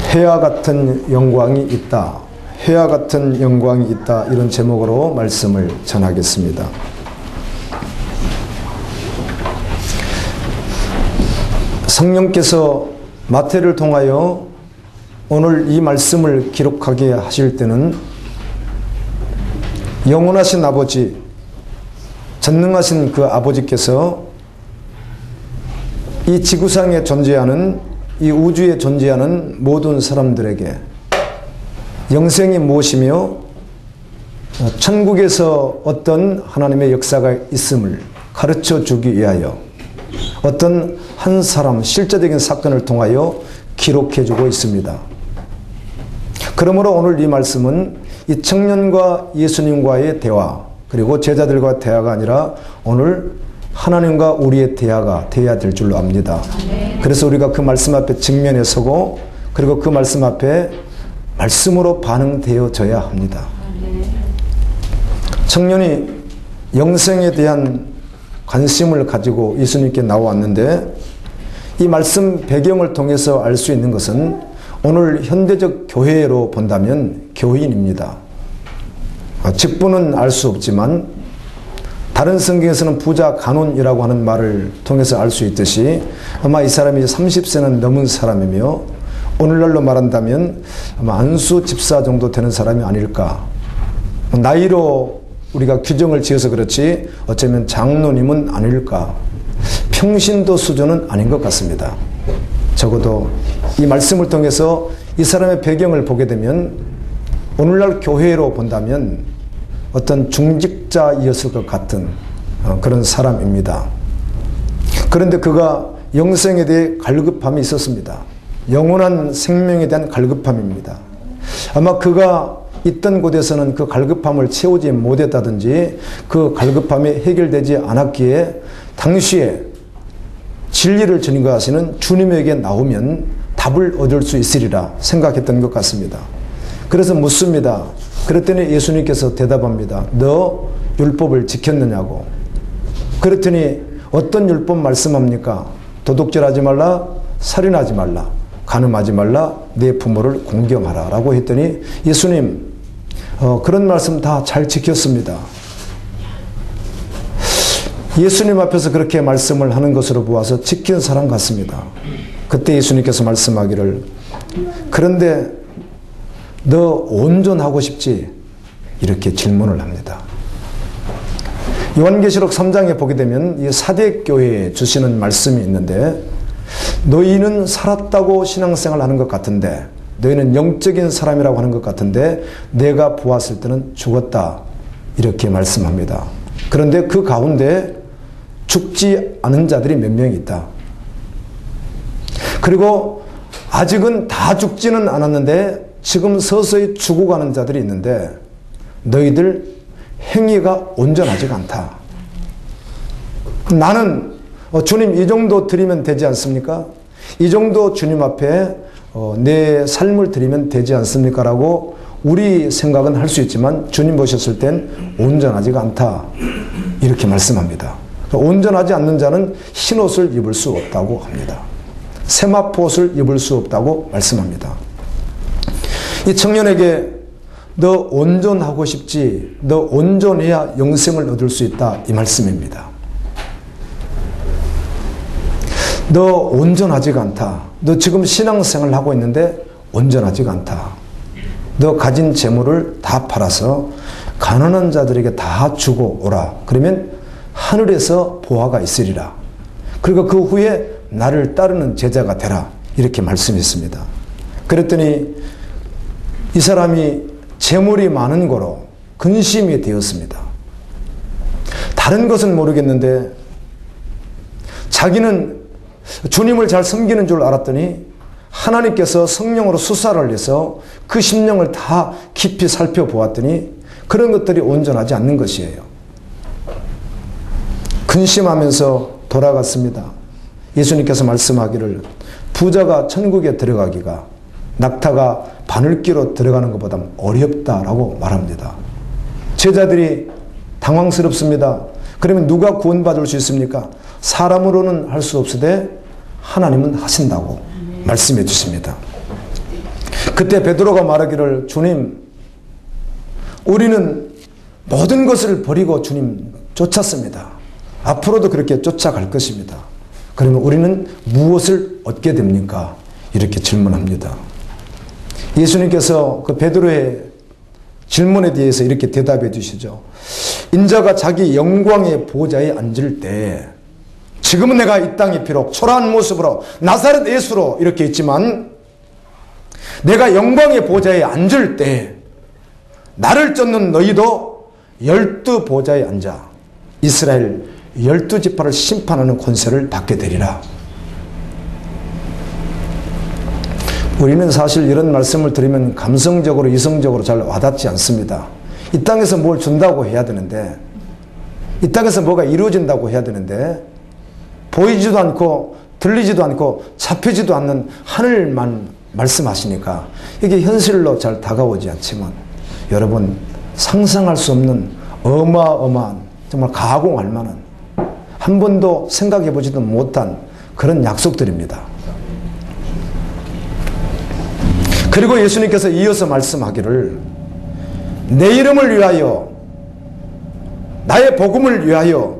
해와 같은 영광이 있다. 해와 같은 영광이 있다. 이런 제목으로 말씀을 전하겠습니다. 성령께서 마태를 통하여 오늘 이 말씀을 기록하게 하실 때는 영원하신 아버지, 전능하신 그 아버지께서 이 지구상에 존재하는, 이 우주에 존재하는 모든 사람들에게 영생이 무엇이며 천국에서 어떤 하나님의 역사가 있음을 가르쳐 주기 위하여 어떤 한 사람 실제적인 사건을 통하여 기록해 주고 있습니다. 그러므로 오늘 이 말씀은 이 청년과 예수님과의 대화, 그리고 제자들과 대화가 아니라 오늘 하나님과 우리의 대화가 되어야 될 줄로 압니다. 그래서 우리가 그 말씀 앞에 직면에 서고, 그리고 그 말씀 앞에 말씀으로 반응되어져야 합니다. 청년이 영생에 대한 관심을 가지고 예수님께 나왔는데, 이 말씀 배경을 통해서 알 수 있는 것은 오늘 현대적 교회로 본다면 교인입니다. 직분은 알 수 없지만 다른 성경에서는 부자 간혼이라고 하는 말을 통해서 알 수 있듯이 아마 이 사람이 30세는 넘은 사람이며 오늘날로 말한다면 아마 안수 집사 정도 되는 사람이 아닐까. 나이로 우리가 규정을 지어서 그렇지 어쩌면 장로님은 아닐까. 평신도 수준은 아닌 것 같습니다. 적어도 이 말씀을 통해서 이 사람의 배경을 보게 되면 오늘날 교회로 본다면 어떤 중직자이었을 것 같은 그런 사람입니다. 그런데 그가 영생에 대해 갈급함이 있었습니다. 영원한 생명에 대한 갈급함입니다. 아마 그가 있던 곳에서는 그 갈급함을 채우지 못했다든지 그 갈급함이 해결되지 않았기에 당시에 진리를 전가하시는 주님에게 나오면 답을 얻을 수 있으리라 생각했던 것 같습니다. 그래서 묻습니다. 그랬더니 예수님께서 대답합니다. 너 율법을 지켰느냐고. 그랬더니 어떤 율법 말씀합니까? 도둑질하지 말라, 살인하지 말라, 간음하지 말라, 내 부모를 공경하라 라고 했더니 예수님 그런 말씀 다 잘 지켰습니다. 예수님 앞에서 그렇게 말씀을 하는 것으로 보아서 지킨 사람 같습니다. 그때 예수님께서 말씀하기를 그런데 너 온전하고 싶지? 이렇게 질문을 합니다. 요한계시록 3장에 보게 되면 이 사대교회에 주시는 말씀이 있는데 너희는 살았다고 신앙생활 하는 것 같은데 너희는 영적인 사람이라고 하는 것 같은데 내가 보았을 때는 죽었다. 이렇게 말씀합니다. 그런데 그 가운데 죽지 않은 자들이 몇 명 있다. 그리고 아직은 다 죽지는 않았는데 지금 서서히 죽어가는 자들이 있는데 너희들 행위가 온전하지가 않다. 나는 주님 이 정도 드리면 되지 않습니까? 이 정도 주님 앞에 내 삶을 드리면 되지 않습니까? 라고 우리 생각은 할 수 있지만 주님 보셨을 땐 온전하지가 않다. 이렇게 말씀합니다. 온전하지 않는 자는 흰옷을 입을 수 없다고 합니다. 세마포옷을 입을 수 없다고 말씀합니다. 이 청년에게 너 온전하고 싶지? 너 온전해야 영생을 얻을 수 있다. 이 말씀입니다. 너 온전하지가 않다. 너 지금 신앙생활을 하고 있는데 온전하지가 않다. 너 가진 재물을 다 팔아서 가난한 자들에게 다 주고 오라. 그러면 하늘에서 보화가 있으리라. 그리고 그 후에 나를 따르는 제자가 되라. 이렇게 말씀했습니다. 그랬더니 이 사람이 재물이 많은 거로 근심이 되었습니다. 다른 것은 모르겠는데 자기는 주님을 잘 섬기는 줄 알았더니 하나님께서 성령으로 수사를 해서 그 심령을 다 깊이 살펴보았더니 그런 것들이 온전하지 않는 것이에요. 근심하면서 돌아갔습니다. 예수님께서 말씀하기를 부자가 천국에 들어가기가 낙타가 바늘기로 들어가는 것보다 어렵다라고 말합니다. 제자들이 당황스럽습니다. 그러면 누가 구원받을 수 있습니까? 사람으로는 할 수 없으되 하나님은 하신다고 말씀해 주십니다. 그때 베드로가 말하기를 주님, 우리는 모든 것을 버리고 주님 쫓았습니다. 앞으로도 그렇게 쫓아갈 것입니다. 그러면 우리는 무엇을 얻게 됩니까? 이렇게 질문합니다. 예수님께서 그 베드로의 질문에 대해서 이렇게 대답해 주시죠. 인자가 자기 영광의 보좌에 앉을 때, 지금은 내가 이 땅에 비록 초라한 모습으로 나사렛 예수로 이렇게 있지만, 내가 영광의 보좌에 앉을 때 나를 쫓는 너희도 12보좌에 앉아 이스라엘 12지파를 심판하는 권세를 받게 되리라. 우리는 사실 이런 말씀을 들으면 감성적으로 이성적으로 잘 와닿지 않습니다. 이 땅에서 뭘 준다고 해야 되는데, 이 땅에서 뭐가 이루어진다고 해야 되는데, 보이지도 않고 들리지도 않고 잡히지도 않는 하늘만 말씀하시니까 이게 현실로 잘 다가오지 않지만, 여러분, 상상할 수 없는 어마어마한, 정말 가공할 만한, 한 번도 생각해 보지도 못한 그런 약속들입니다. 그리고 예수님께서 이어서 말씀하기를, 내 이름을 위하여, 나의 복음을 위하여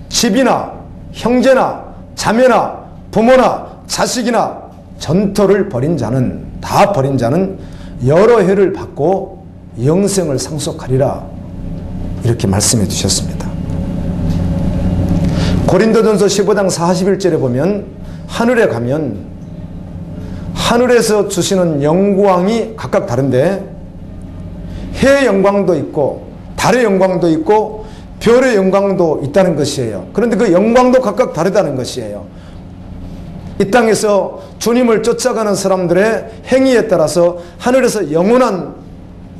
집이나 형제나 자매나 부모나 자식이나 전토를 벌인 자는, 다 벌인 자는 여러 해를 받고 영생을 상속하리라. 이렇게 말씀해 주셨습니다. 고린도전서 15장 41절에 보면, 하늘에 가면 하늘에서 주시는 영광이 각각 다른데, 해의 영광도 있고 달의 영광도 있고 별의 영광도 있다는 것이에요. 그런데 그 영광도 각각 다르다는 것이에요. 이 땅에서 주님을 쫓아가는 사람들의 행위에 따라서 하늘에서 영원한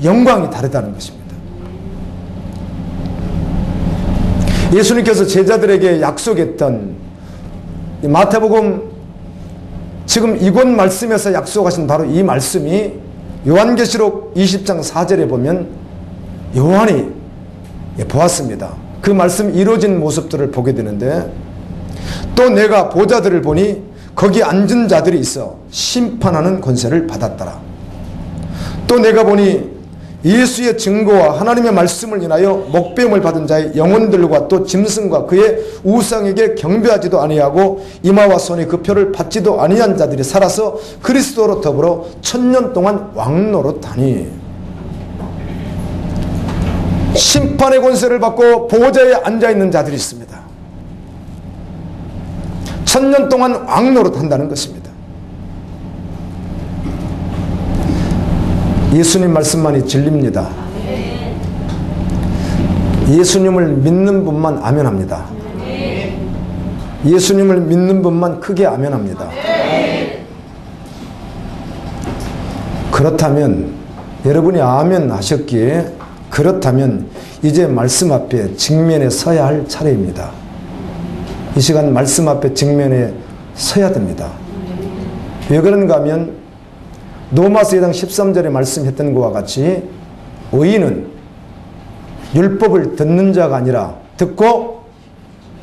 영광이 다르다는 것입니다. 예수님께서 제자들에게 약속했던 마태복음 지금 이곳 말씀에서 약속하신 바로 이 말씀이 요한계시록 20장 4절에 보면 요한이 보았습니다. 그 말씀 이루어진 모습들을 보게 되는데, 또 내가 보좌들을 보니 거기 앉은 자들이 있어 심판하는 권세를 받았더라. 또 내가 보니 예수의 증거와 하나님의 말씀을 인하여 목배움을 받은 자의 영혼들과 또 짐승과 그의 우상에게 경배하지도 아니하고 이마와 손에 그 표를 받지도 아니한 자들이 살아서 그리스도로 더불어 1000년 동안 왕노릇하니, 심판의 권세를 받고 보좌에 앉아있는 자들이 있습니다. 1000년 동안 왕노릇한다는 것입니다. 예수님 말씀만이 진리입니다. 예수님을 믿는 분만 아멘합니다. 예수님을 믿는 분만 크게 아멘합니다. 그렇다면, 여러분이 아멘 하셨기에, 그렇다면 이제 말씀 앞에 직면에 서야 할 차례입니다. 이 시간 말씀 앞에 직면에 서야 됩니다. 왜 그런가 하면 로마서 2장 13절에 말씀했던 것과 같이 의인은 율법을 듣는 자가 아니라 듣고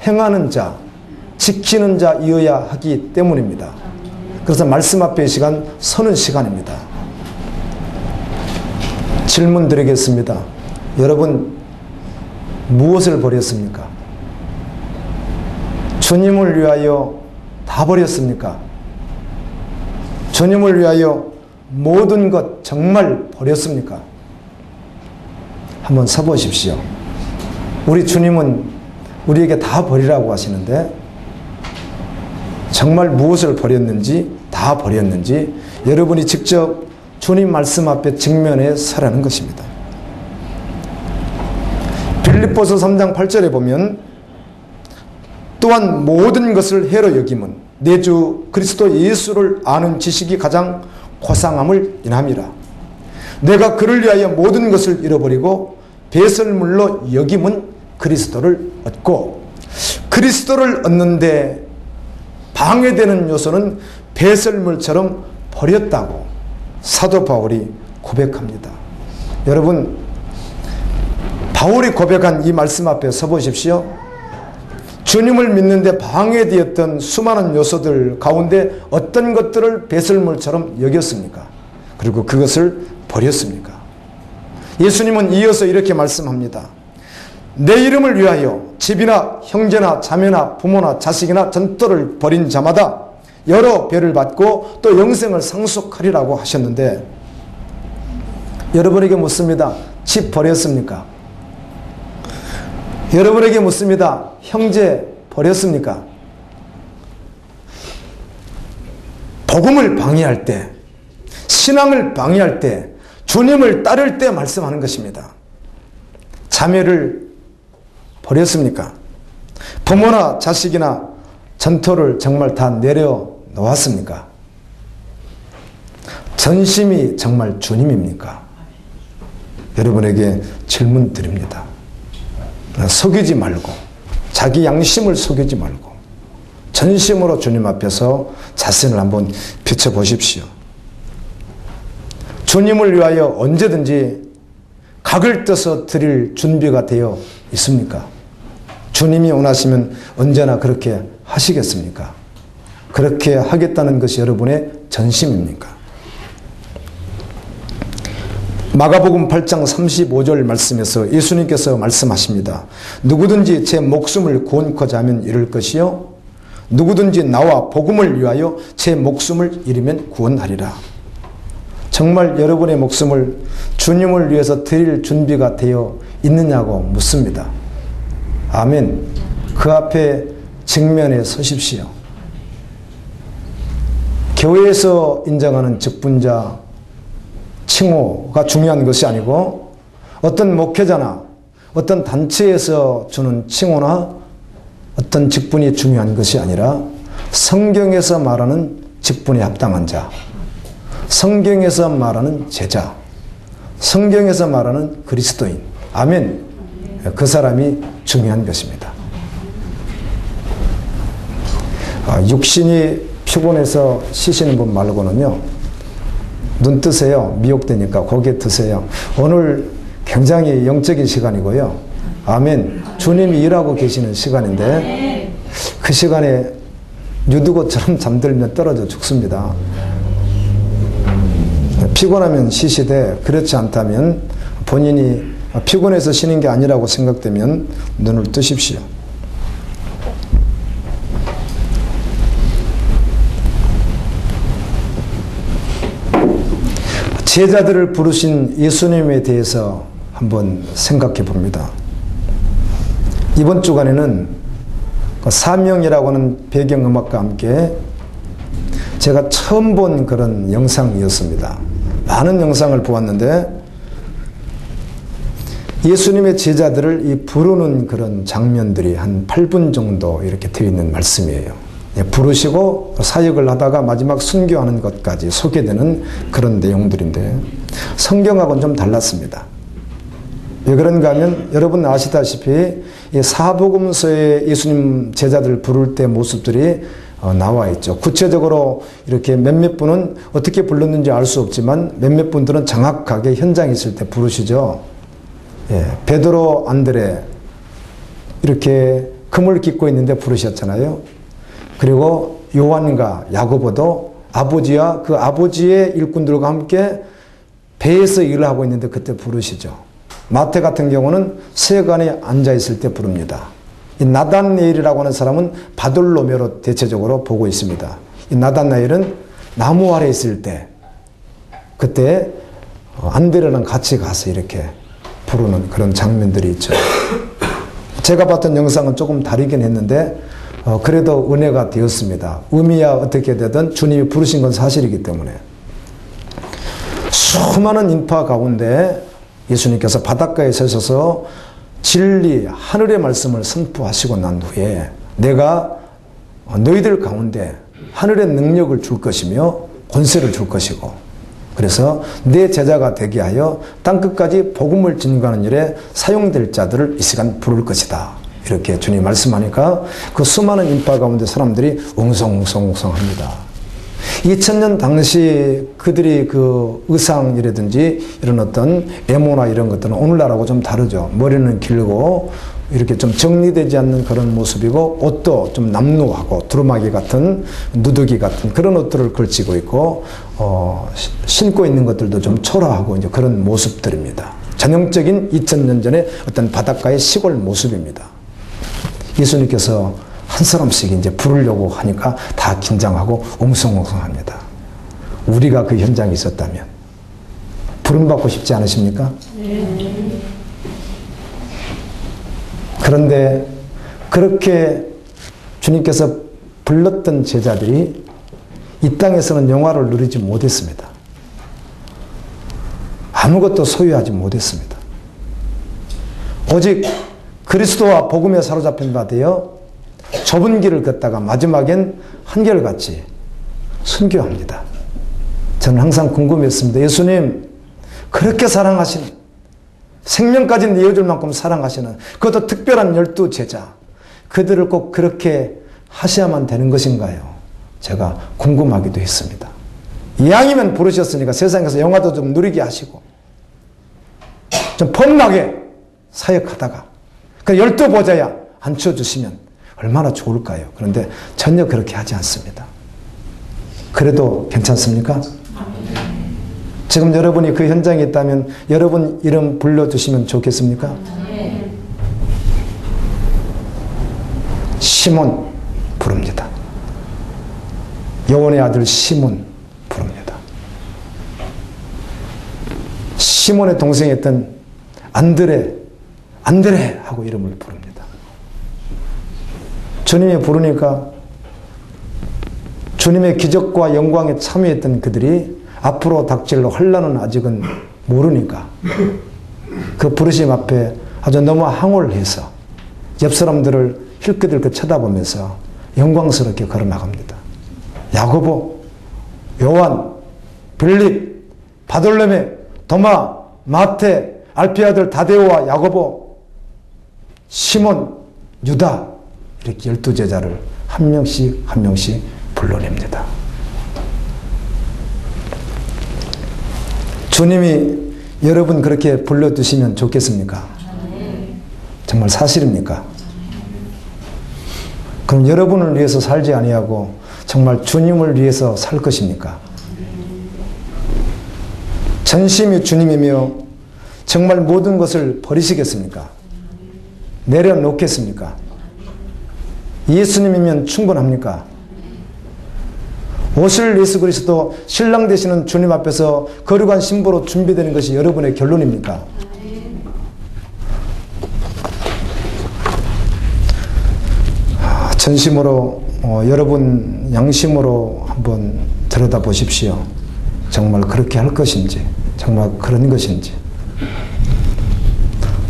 행하는 자, 지키는 자이어야 하기 때문입니다. 그래서 말씀 앞에 이 시간 서는 시간입니다. 질문 드리겠습니다. 여러분, 무엇을 버렸습니까? 주님을 위하여 다 버렸습니까? 주님을 위하여 모든 것 정말 버렸습니까? 한번 서보십시오. 우리 주님은 우리에게 다 버리라고 하시는데, 정말 무엇을 버렸는지, 다 버렸는지 여러분이 직접 주님 말씀 앞에 직면해 서라는 것입니다. 빌립보서 3장 8절에 보면, 또한 모든 것을 해로 여김은 내 주 그리스도 예수를 아는 지식이 가장 고상함을 인함이라. 내가 그를 위하여 모든 것을 잃어버리고 배설물로 여김은 그리스도를 얻고, 그리스도를 얻는데 방해되는 요소는 배설물처럼 버렸다고 사도 바울이 고백합니다. 여러분, 바울이 고백한 이 말씀 앞에 서보십시오. 주님을 믿는데 방해되었던 수많은 요소들 가운데 어떤 것들을 배설물처럼 여겼습니까? 그리고 그것을 버렸습니까? 예수님은 이어서 이렇게 말씀합니다. 내 이름을 위하여 집이나 형제나 자매나 부모나 자식이나 전토를 벌인 자마다 여러 배를 받고 또 영생을 상속하리라고 하셨는데, 여러분에게 묻습니다. 집 버렸습니까? 여러분에게 묻습니다. 형제 버렸습니까? 복음을 방해할 때, 신앙을 방해할 때, 주님을 따를 때 말씀하는 것입니다. 자매를 버렸습니까? 부모나 자식이나 전토를 정말 다 내려놓았습니까? 전심이 정말 주님입니까? 여러분에게 질문 드립니다. 속이지 말고, 자기 양심을 속이지 말고 전심으로 주님 앞에서 자신을 한번 비춰보십시오. 주님을 위하여 언제든지 각을 떠서 드릴 준비가 되어 있습니까? 주님이 원하시면 언제나 그렇게 하시겠습니까? 그렇게 하겠다는 것이 여러분의 전심입니까? 마가복음 8장 35절 말씀에서 예수님께서 말씀하십니다. 누구든지 제 목숨을 구원코자 하면 잃을 것이요 누구든지 나와 복음을 위하여 제 목숨을 잃으면 구원하리라. 정말 여러분의 목숨을 주님을 위해서 드릴 준비가 되어 있느냐고 묻습니다. 아멘. 그 앞에 직면해 서십시오. 교회에서 인정하는 직분자 칭호가 중요한 것이 아니고, 어떤 목회자나 어떤 단체에서 주는 칭호나 어떤 직분이 중요한 것이 아니라, 성경에서 말하는 직분에 합당한 자, 성경에서 말하는 제자, 성경에서 말하는 그리스도인, 아멘. 그 사람이 중요한 것입니다. 육신이 피곤해서 쉬시는 분 말고는요, 눈 뜨세요. 미혹되니까 고개 드세요. 오늘 굉장히 영적인 시간이고요. 아멘. 주님이 일하고 계시는 시간인데, 그 시간에 유두고처럼 잠들면 떨어져 죽습니다. 피곤하면 쉬시되, 그렇지 않다면 본인이 피곤해서 쉬는 게 아니라고 생각되면 눈을 뜨십시오. 제자들을 부르신 예수님에 대해서 한번 생각해 봅니다. 이번 주간에는 사명이라고 하는 배경음악과 함께 제가 처음 본 그런 영상이었습니다. 많은 영상을 보았는데, 예수님의 제자들을 이 부르는 그런 장면들이 한 8분 정도 이렇게 되어 있는 말씀이에요. 부르시고 사역을 하다가 마지막 순교하는 것까지 소개되는 그런 내용들인데, 성경하고는 좀 달랐습니다. 왜 그런가 하면 여러분 아시다시피 이 사복음서에 예수님 제자들 부를 때 모습들이 나와 있죠. 구체적으로 이렇게 몇몇 분은 어떻게 불렀는지 알 수 없지만 몇몇 분들은 정확하게 현장에 있을 때 부르시죠. 베드로, 안드레 이렇게 금을 깃고 있는데 부르셨잖아요. 그리고 요한과 야고보도 아버지와 그 아버지의 일꾼들과 함께 배에서 일을 하고 있는데 그때 부르시죠. 마태 같은 경우는 세관에 앉아 있을 때 부릅니다. 이 나단나엘이라고 하는 사람은 바돌로메로 대체적으로 보고 있습니다. 이 나단나엘은 나무 아래 있을 때, 그때 안드레랑 같이 가서 이렇게 부르는 그런 장면들이 있죠. 제가 봤던 영상은 조금 다르긴 했는데 그래도 은혜가 되었습니다. 의미야 어떻게 되든 주님이 부르신 건 사실이기 때문에. 수많은 인파 가운데 예수님께서 바닷가에 서셔서 진리, 하늘의 말씀을 선포하시고 난 후에 내가 너희들 가운데 하늘의 능력을 줄 것이며 권세를 줄 것이고, 그래서 내 제자가 되게 하여 땅끝까지 복음을 전가하는 일에 사용될 자들을 이 시간 부를 것이다. 이렇게 주님이 말씀하니까 그 수많은 인파 가운데 사람들이 웅성웅성합니다. 2000년 당시 그들이 그 의상이라든지 이런 어떤 외모나 이런 것들은 오늘날하고 좀 다르죠. 머리는 길고 이렇게 좀 정리되지 않는 그런 모습이고, 옷도 좀 남루하고 두루마기 같은, 누더기 같은 그런 옷들을 걸치고 있고, 신고 있는 것들도 좀 초라하고 이제 그런 모습들입니다. 전형적인 2000년 전의 어떤 바닷가의 시골 모습입니다. 예수님께서 한 사람씩 이제 부르려고 하니까 다 긴장하고 웅성웅성합니다. 우리가 그 현장에 있었다면 부름받고 싶지 않으십니까? 그런데 그렇게 주님께서 불렀던 제자들이 이 땅에서는 영화를 누리지 못했습니다. 아무것도 소유하지 못했습니다. 오직 그리스도와 복음에 사로잡힌 바 되어 좁은 길을 걷다가 마지막엔 한결같이 순교합니다. 저는 항상 궁금했습니다. 예수님, 그렇게 사랑하신, 생명까지 내어줄 만큼 사랑하시는 그것도 특별한 12제자, 그들을 꼭 그렇게 하셔야만 되는 것인가요? 제가 궁금하기도 했습니다. 이왕이면 부르셨으니까 세상에서 영화도 좀 누리게 하시고 좀 폼나게 사역하다가 그 12보좌야 앉혀주시면 얼마나 좋을까요? 그런데 전혀 그렇게 하지 않습니다. 그래도 괜찮습니까? 지금 여러분이 그 현장에 있다면 여러분 이름 불러주시면 좋겠습니까? 시몬 부릅니다. 요한의 아들 시몬 부릅니다. 시몬의 동생이었던 안드레 하고 이름을 부릅니다. 주님이 부르니까 주님의 기적과 영광에 참여했던 그들이 앞으로 닥칠 환난은 아직은 모르니까 그 부르심 앞에 아주 너무 항홀해서 옆 사람들을 힐끗힐끗 쳐다보면서 영광스럽게 걸어나갑니다. 야고보, 요한, 빌립, 바돌레메, 도마, 마태, 알피 아들 다데오와 야고보, 시몬, 유다, 이렇게 12제자를 한 명씩 한 명씩 불러냅니다. 주님이 여러분 그렇게 불러주시면 좋겠습니까? 정말 사실입니까? 그럼 여러분을 위해서 살지 아니하고 정말 주님을 위해서 살 것입니까? 전심이 주님이며 정말 모든 것을 버리시겠습니까? 내려놓겠습니까? 예수님이면 충분합니까? 옷을 예수 그리스도 신랑 되시는 주님 앞에서 거룩한 신부로 준비되는 것이 여러분의 결론입니까? 전심으로 여러분 양심으로 한번 들여다보십시오. 정말 그렇게 할 것인지, 정말 그런 것인지.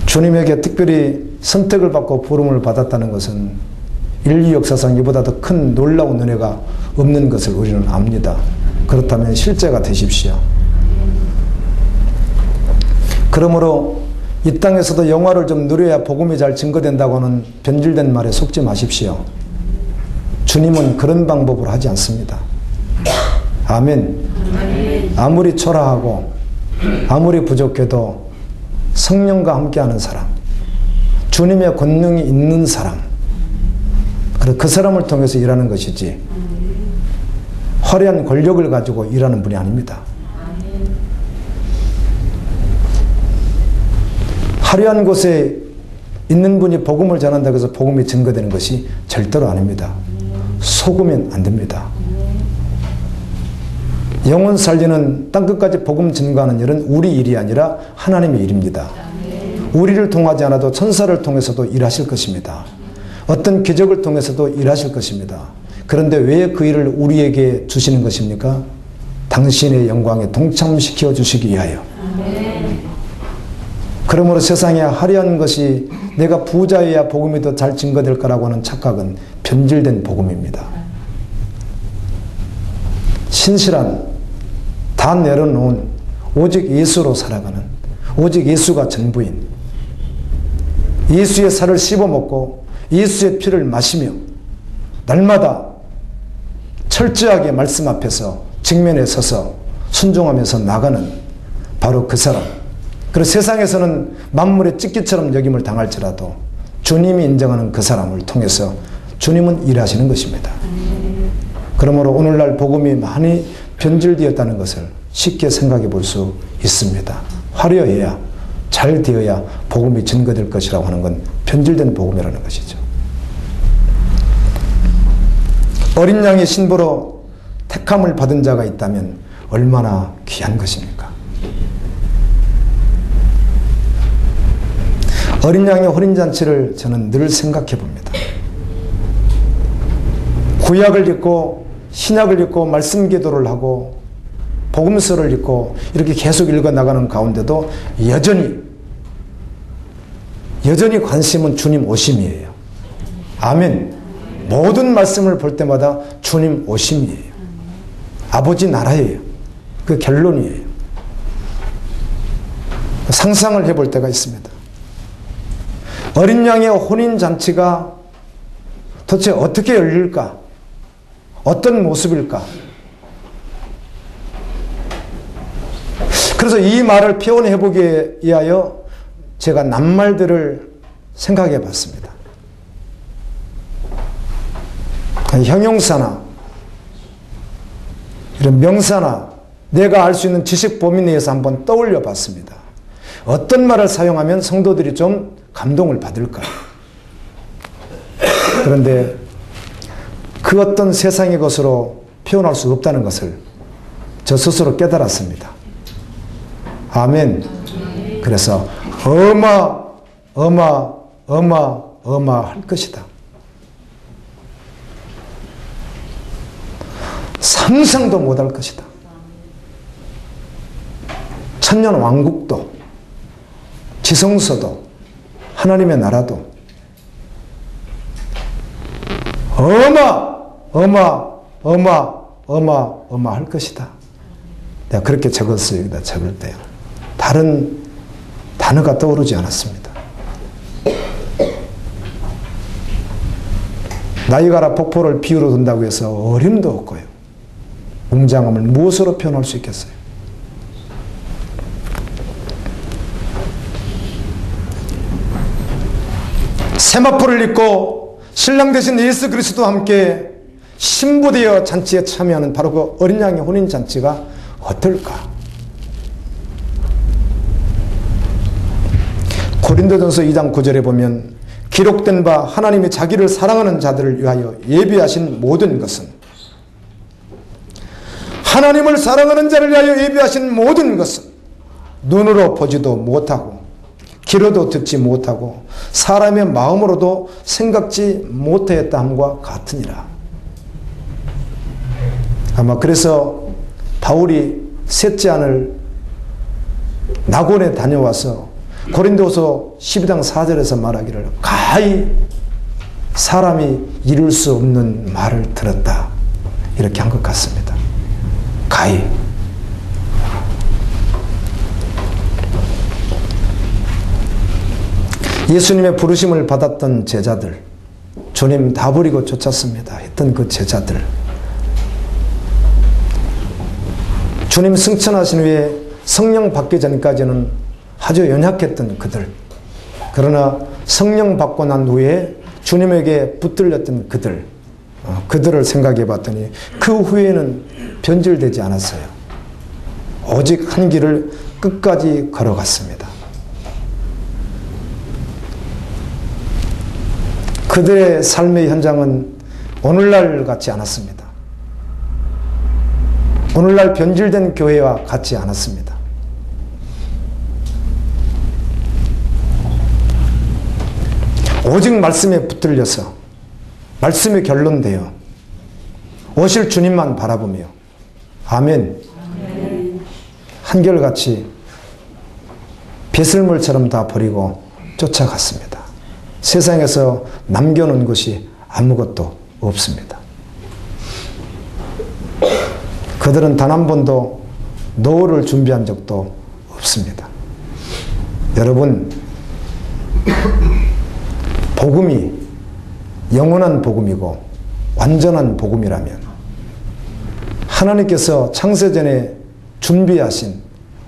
주님에게 특별히 선택을 받고 부름을 받았다는 것은 인류 역사상 이보다 더 큰 놀라운 은혜가 없는 것을 우리는 압니다. 그렇다면 실제가 되십시오. 그러므로 이 땅에서도 영화를 좀 누려야 복음이 잘 증거된다고 하는 변질된 말에 속지 마십시오. 주님은 그런 방법으로 하지 않습니다. 아멘. 아무리 초라하고 아무리 부족해도 성령과 함께하는 사람, 주님의 권능이 있는 사람, 그 사람을 통해서 일하는 것이지 화려한 권력을 가지고 일하는 분이 아닙니다. 화려한 곳에 있는 분이 복음을 전한다고 해서 복음이 증거되는 것이 절대로 아닙니다. 속으면 안 됩니다. 영혼 살리는 땅끝까지 복음 증거하는 일은 우리 일이 아니라 하나님의 일입니다. 우리를 통하지 않아도 천사를 통해서도 일하실 것입니다. 어떤 기적을 통해서도 일하실 것입니다. 그런데 왜 그 일을 우리에게 주시는 것입니까? 당신의 영광에 동참시켜 주시기 위하여. 그러므로 세상에 화려한 것이 내가 부자여야 복음이 더 잘 증거될 거라고 하는 착각은 변질된 복음입니다. 신실한, 다 내려놓은 오직 예수로 살아가는, 오직 예수가 전부인, 예수의 살을 씹어먹고 예수의 피를 마시며 날마다 철저하게 말씀 앞에서 직면에 서서 순종하면서 나가는 바로 그 사람. 그리고 세상에서는 만물의 찢기처럼 여김을 당할지라도 주님이 인정하는 그 사람을 통해서 주님은 일하시는 것입니다. 그러므로 오늘날 복음이 많이 변질되었다는 것을 쉽게 생각해 볼 수 있습니다. 화려해야, 잘 되어야 복음이 증거될 것이라고 하는 건 변질된 복음이라는 것이죠. 어린 양의 신부로 택함을 받은 자가 있다면 얼마나 귀한 것입니까? 어린 양의 혼인잔치를 저는 늘 생각해 봅니다. 구약을 읽고 신약을 읽고 말씀 기도를 하고 복음서를 읽고 이렇게 계속 읽어나가는 가운데도 여전히 관심은 주님 오심이에요. 아멘. 모든 말씀을 볼 때마다 주님 오심이에요. 아버지 나라예요. 그 결론이에요. 상상을 해볼 때가 있습니다. 어린 양의 혼인잔치가 도대체 어떻게 열릴까? 어떤 모습일까? 그래서 이 말을 표현해 보기 위하여 제가 낱말들을 생각해 봤습니다. 형용사나 이런 명사나 내가 알 수 있는 지식 범위 내에서 한번 떠올려 봤습니다. 어떤 말을 사용하면 성도들이 좀 감동을 받을까? 그런데 그 어떤 세상의 것으로 표현할 수 없다는 것을 저 스스로 깨달았습니다. 아멘. 그래서 어마어마할 것이다. 상상도 못할 것이다. 천년 왕국도 지성소도 하나님의 나라도 어마어마할 것이다. 내가 그렇게 적었어요. 여기다 적을 때요. 다른 단어가 떠오르지 않았습니다. 나이가라 폭포를 비유로 든다고 해서 어림도 없고요. 웅장함을 무엇으로 표현할 수 있겠어요? 세마포를 입고 신랑 되신 예수 그리스도와 함께 신부되어 잔치에 참여하는 바로 그 어린 양의 혼인 잔치가 어떨까? 고린도전서 2장 9절에 보면 기록된 바 하나님이 자기를 사랑하는 자들을 위하여 예비하신 모든 것은 하나님을 사랑하는 자를 위하여 예비하신 모든 것은 눈으로 보지도 못하고 귀로도 듣지 못하고 사람의 마음으로도 생각지 못하였다 함과 같으니라. 아마 그래서 바울이 셋째 안을 낙원에 다녀와서 고린도서 12장 4절에서 말하기를 가히 사람이 이룰 수 없는 말을 들었다. 이렇게 한 것 같습니다. 가히. 예수님의 부르심을 받았던 제자들, 주님 다 버리고 쫓았습니다 했던 그 제자들, 주님 승천하신 후에 성령 받기 전까지는 아주 연약했던 그들, 그러나 성령 받고 난 후에 주님에게 붙들렸던 그들을 생각해 봤더니 그 후에는 변질되지 않았어요. 오직 한 길을 끝까지 걸어갔습니다. 그들의 삶의 현장은 오늘날 같지 않았습니다. 오늘날 변질된 교회와 같지 않았습니다. 오직 말씀에 붙들려서 말씀에 결론되어 오실 주님만 바라보며 아멘. 한결같이 배설물처럼 다 버리고 쫓아갔습니다. 세상에서 남겨놓은 것이 아무것도 없습니다. 그들은 단 한 번도 노후를 준비한 적도 없습니다. 여러분, 복음이 영원한 복음이고 완전한 복음이라면 하나님께서 창세전에 준비하신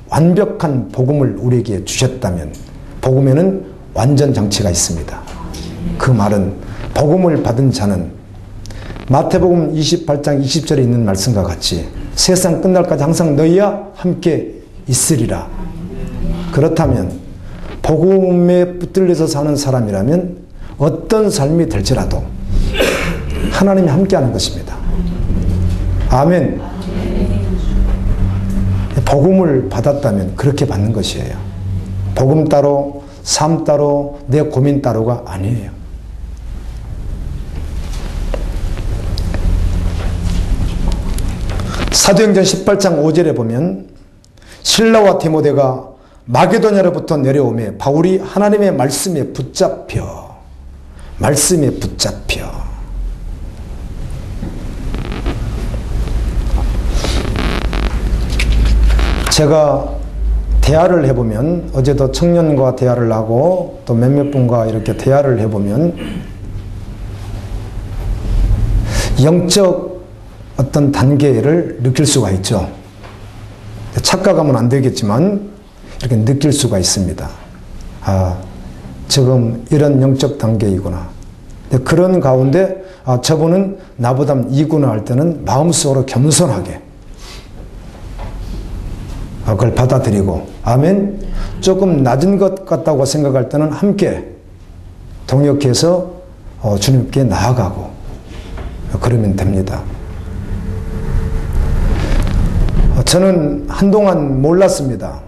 완벽한 복음을 우리에게 주셨다면 복음에는 완전 장치가 있습니다. 그 말은 복음을 받은 자는 마태복음 28장 20절에 있는 말씀과 같이 세상 끝날까지 항상 너희와 함께 있으리라. 그렇다면 복음에 붙들려서 사는 사람이라면 어떤 삶이 될지라도 하나님이 함께하는 것입니다. 아멘. 복음을 받았다면 그렇게 받는 것이에요. 복음 따로, 삶 따로, 내 고민 따로가 아니에요. 사도행전 18장 5절에 보면 실라와 디모데가 마게도냐로부터 내려오매 바울이 하나님의 말씀에 붙잡혀 제가 대화를 해보면 어제도 청년과 대화를 하고 또 몇몇 분과 이렇게 대화를 해보면 영적 어떤 단계를 느낄 수가 있죠. 착각하면 안 되겠지만 이렇게 느낄 수가 있습니다. 아, 지금 이런 영적 단계이구나. 그런 가운데 아, 저분은 나보다 이구나 할 때는 마음속으로 겸손하게 그걸 받아들이고 아멘. 조금 낮은 것 같다고 생각할 때는 함께 동역해서 주님께 나아가고 그러면 됩니다. 저는 한동안 몰랐습니다.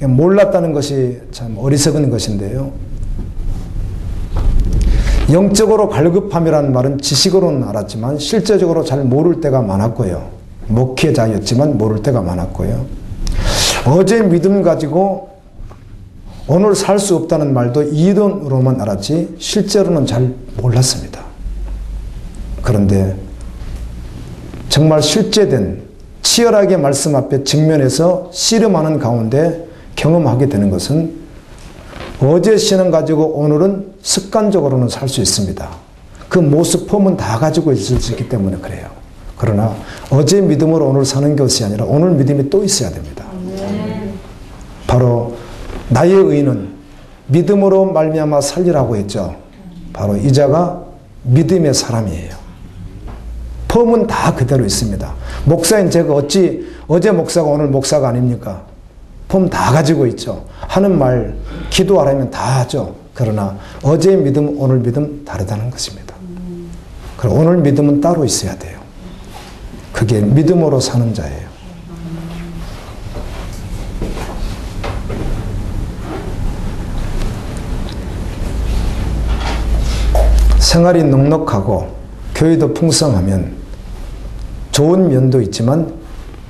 몰랐다는 것이 참 어리석은 것인데요. 영적으로 갈급함이라는 말은 지식으로는 알았지만 실제적으로 잘 모를 때가 많았고요. 목회자였지만 모를 때가 많았고요. 어제 믿음 가지고 오늘 살 수 없다는 말도 이론으로만 알았지 실제로는 잘 몰랐습니다. 그런데 정말 실제된 치열하게 말씀 앞에 직면해서 씨름하는 가운데 경험하게 되는 것은 어제 신앙 가지고 오늘은 습관적으로는 살 수 있습니다. 그 모습 폼은 다 가지고 있을 수 있기 때문에 그래요. 그러나 어제 믿음으로 오늘 사는 것이 아니라 오늘 믿음이 또 있어야 됩니다. 바로 나의 의는 믿음으로 말미암아 살리라고 했죠. 바로 이 자가 믿음의 사람이에요. 폼은 다 그대로 있습니다. 목사인 제가 어찌 어제 목사가 오늘 목사가 아닙니까? 폼 다 가지고 있죠. 하는 말 기도하라면 다 하죠. 그러나 어제의 믿음 오늘 믿음 다르다는 것입니다. 그리고 오늘 믿음은 따로 있어야 돼요. 그게 믿음으로 사는 자예요. 생활이 넉넉하고 교회도 풍성하면 좋은 면도 있지만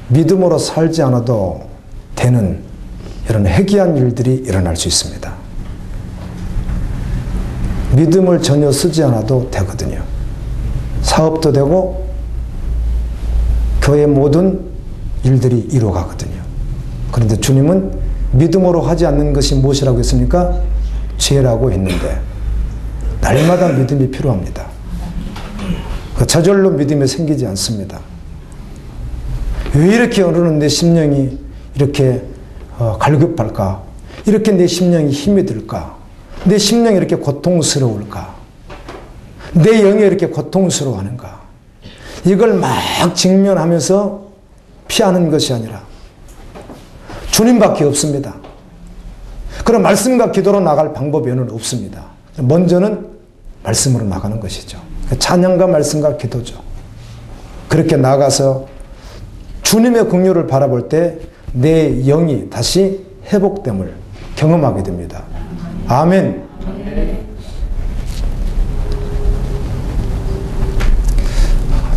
믿음으로 살지 않아도 되는 이런 해괴한 일들이 일어날 수 있습니다. 믿음을 전혀 쓰지 않아도 되거든요. 사업도 되고 교회 모든 일들이 이루어가거든요. 그런데 주님은 믿음으로 하지 않는 것이 무엇이라고 했습니까? 죄라고 했는데 날마다 믿음이 필요합니다. 저절로 믿음이 생기지 않습니다. 왜 이렇게 오늘은 내 심령이 이렇게 갈급할까? 이렇게 내 심령이 힘이 들까? 내 심령이 이렇게 고통스러울까? 내 영이 이렇게 고통스러워하는가? 이걸 막 직면하면서 피하는 것이 아니라 주님밖에 없습니다. 그럼 말씀과 기도로 나갈 방법 외에는 없습니다. 먼저는 말씀으로 나가는 것이죠. 찬양과 말씀과 기도죠. 그렇게 나가서 주님의 긍휼을 바라볼 때 내 영이 다시 회복됨을 경험하게 됩니다. 아멘.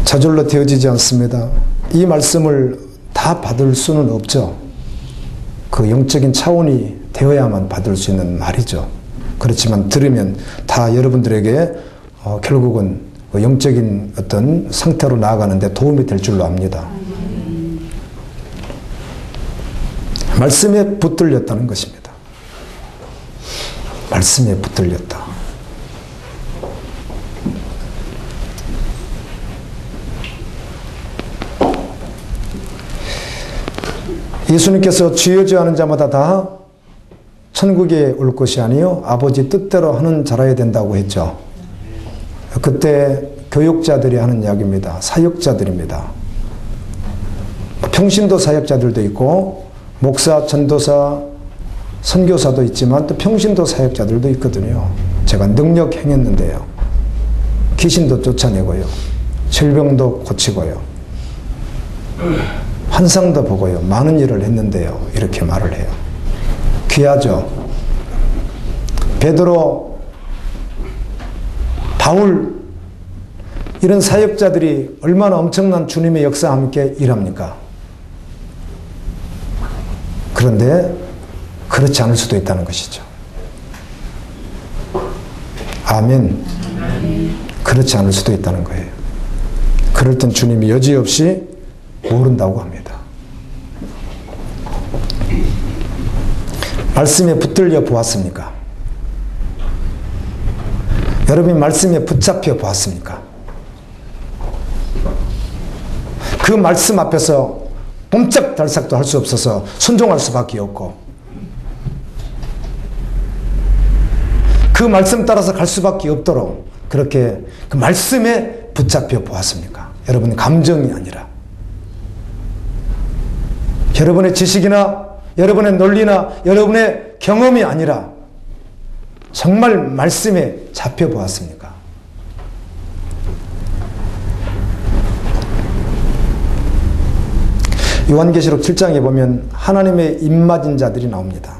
저절로 되어지지 않습니다. 이 말씀을 다 받을 수는 없죠. 그 영적인 차원이 되어야만 받을 수 있는 말이죠. 그렇지만 들으면 다 여러분들에게 결국은 영적인 어떤 상태로 나아가는데 도움이 될 줄로 압니다. 말씀에 붙들렸다는 것입니다. 말씀에 붙들렸다. 예수님께서 주여 주여 하는 자마다 다 천국에 올 것이 아니요 아버지 뜻대로 하는 자라야 된다고 했죠. 그때 교육자들이 하는 이야기입니다. 사역자들입니다. 평신도 사역자들도 있고 목사, 전도사, 선교사도 있지만 또 평신도 사역자들도 있거든요. 제가 능력 행했는데요. 귀신도 쫓아내고요. 질병도 고치고요. 환상도 보고요. 많은 일을 했는데요. 이렇게 말을 해요. 귀하죠. 베드로, 바울 이런 사역자들이 얼마나 엄청난 주님의 역사와 함께 일합니까? 그런데 그렇지 않을 수도 있다는 것이죠. 아멘. 그렇지 않을 수도 있다는 거예요. 그럴 땐 주님이 여지없이 모른다고 합니다. 말씀에 붙들려 보았습니까? 여러분이 말씀에 붙잡혀 보았습니까? 그 말씀 앞에서 꼼짝달싹도 할 수 없어서 순종할 수밖에 없고 그 말씀 따라서 갈 수밖에 없도록 그렇게 그 말씀에 붙잡혀 보았습니까? 여러분의 감정이 아니라 여러분의 지식이나 여러분의 논리나 여러분의 경험이 아니라 정말 말씀에 잡혀 보았습니까? 요한계시록 7장에 보면 하나님의 입맞은 자들이 나옵니다.